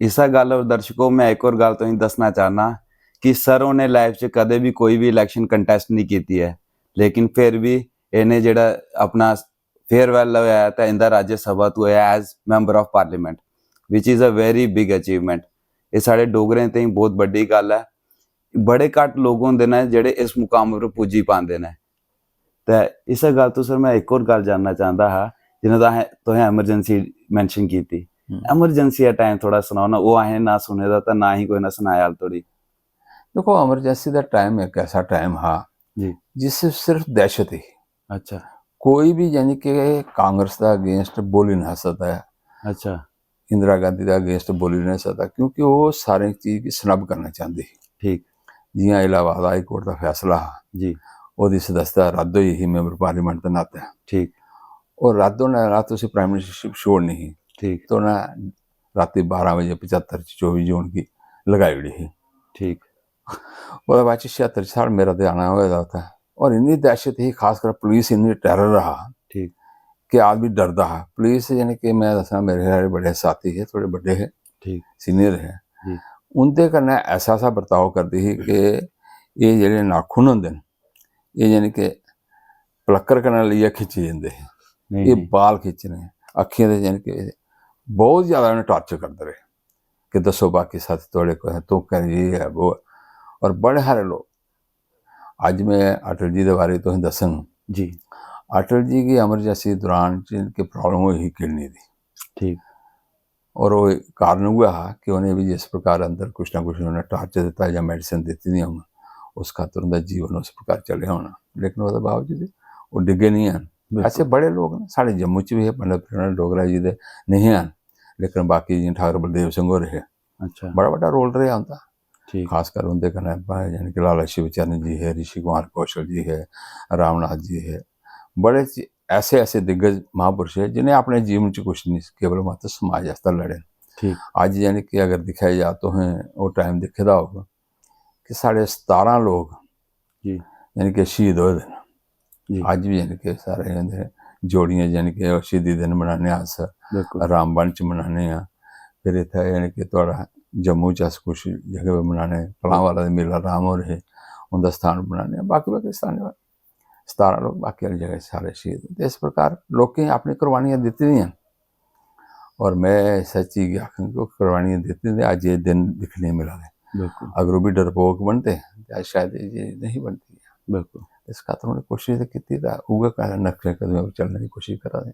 इसा गल दर्शकों मैं एक और गल तुसें दसना चाहना कि सर उन्हें लाइफ च कदे भी कोई भी इलैक्शन कंटैस्ट नहीं कीती है, लेकिन फिर भी इन्हें जेह्ड़ा अपना फेयरवैल होया ते इंदा राज्य सभा तो होया as member of parliament which is a very big achievement. ये साढ़े डोगरें ताईं बहुत बड्डी गल है। बड़े घट्ट लोग होंदे ने जेह्ड़े इस मुकाम पर पुज्जी पांदे ने। ते इस गल तो सर मैं एक और गल जानना चाहता हा, जिन्हें तुसें एमरजेंसी मैंशन कीती। एमरजेंसी का टाइम थोड़ा सनाओ ना, वो असें ना सुने दा ते ना ही कोई ने सनाया हाल धोड़ी। देखो एमरजेंसी का टाइम एक ऐसा टाइम हा जी। जिससे सिर्फ दहशत ही, अच्छा कोई भी यानी कि कांग्रेस का अगेंस्ट बोल ही नहीं सकता है, अच्छा इंदिरा गांधी का अगेंस्ट बोल ही नहीं सकता, क्योंकि वो सारी चीज़ की स्नब करना चाहती। ठीक जियां इलाहाबाद हाई कोर्ट का फैसला हा, जी ओहदी सदस्यता रद्द हुई ही मैंबर पार्लीमेंट के नाते, ठीक और रद्द होने रात उसी प्राइम मिनिस्टरशिप छोड़नी ही, ठीक तो उन्हें राती 12:75 24 जून की लगाई उड़ी ही। ठीक और बाद 76 साल मेरा तो आना हुआ था, और इन्नी दहशत ही, खासकर पुलिस इन्नी टेरर रहा ठीक कि आदमी डरदा है। पुलिस यानी कि मैं दसा मेरे सारे बड़े साथी है, थोड़े बड़े है, ठीक सीनियर है, जी उनके कन्नै ऐसा ऐसा बर्ताव करती ही कि ये जेह्ड़े नाखून होंदे न, ये यानी कि पलक्कर कन्नै लेइयै खिच्चे जंदे हे, नहीं ये नहीं बाल खिच्चने, अक्खियां दे यानी कि बहुत ज़्यादा उन्हें टार्चर करते रहे कि दसो बाकी साथी थोड़े को है, तो कह ये है वो है। और बड़े सारे लोग, अज मैं अटल जी के बारे तुसें दस्सङ, जी अटल जी की एमरजेंसी दौरान जिनकी प्रॉब्लम हुई ही किडनी की, ठीक और वो कारण हुआ हा कि उन्हें भी जिस प्रकार अंदर कुछ ना कुछ उन्हें टार्चर दिता या मेडिसिन दी नहीं होना, उस खातर उनका जीवन उस प्रकार चले होना, लेकिन उसके बावजूद वो डिगे नहीं हैं। ऐसे बड़े लोग न साढ़े जम्मू च भी है, पंडित प्रणब डोगरा जी दे नहीं हैं, लेकिन बाकी जियां ठाकुर बलदेव सिंह होर है, अच्छा बड़ा बड़ा रोल रहा उनका, ठीक खासकर उनके कन्नै यानी कि लाला शिवचरण जी है, ऋषि कुमार कौशल जी है, रामनाथ जी है, बड़े ऐसे ऐसे दिग्गज महापुरुष है जिन्हें अपने जीवन च कुछ नहीं, केवल मात्र समाज आस्तै लड़े। ठीक अज यानी कि अगर दिक्खेआ जा तो वो टाइम दिक्खे दा होगा कि साढ़े 17 लोग जी यानी कि शहीद होए दे न। जी अज भी यानी कि सारे कहते जोड़ियां यानी कि शहीदी दिन मनाने अस, बिल्कुल रामबन च मनाने, फिर इत्थै यानी कि थोड़ा जम्मू च अस कुछ जगह पर मनाने, पलांवाला दे मेला राम होर है, उनका स्थान बनाने, बाकी बाकी स्थान 17 लोग बाकी आह्ली जगह सारे शहीद। इस प्रकार लोकें अपनी कुर्बानियां दित्ती दियां, और मैं सच्ची आखङ कि कुर्बानियां दित्ती दी, अज ये दिन दिक्खने मिला दे। बिल्कुल अगर वो भी डरपोक बनते तो शायद ये नहीं बनती। बिल्कुल इस खातर उन्हें कोशिश तो की, उगे नक्शे कदम पर चलने की कोशिश करा दे।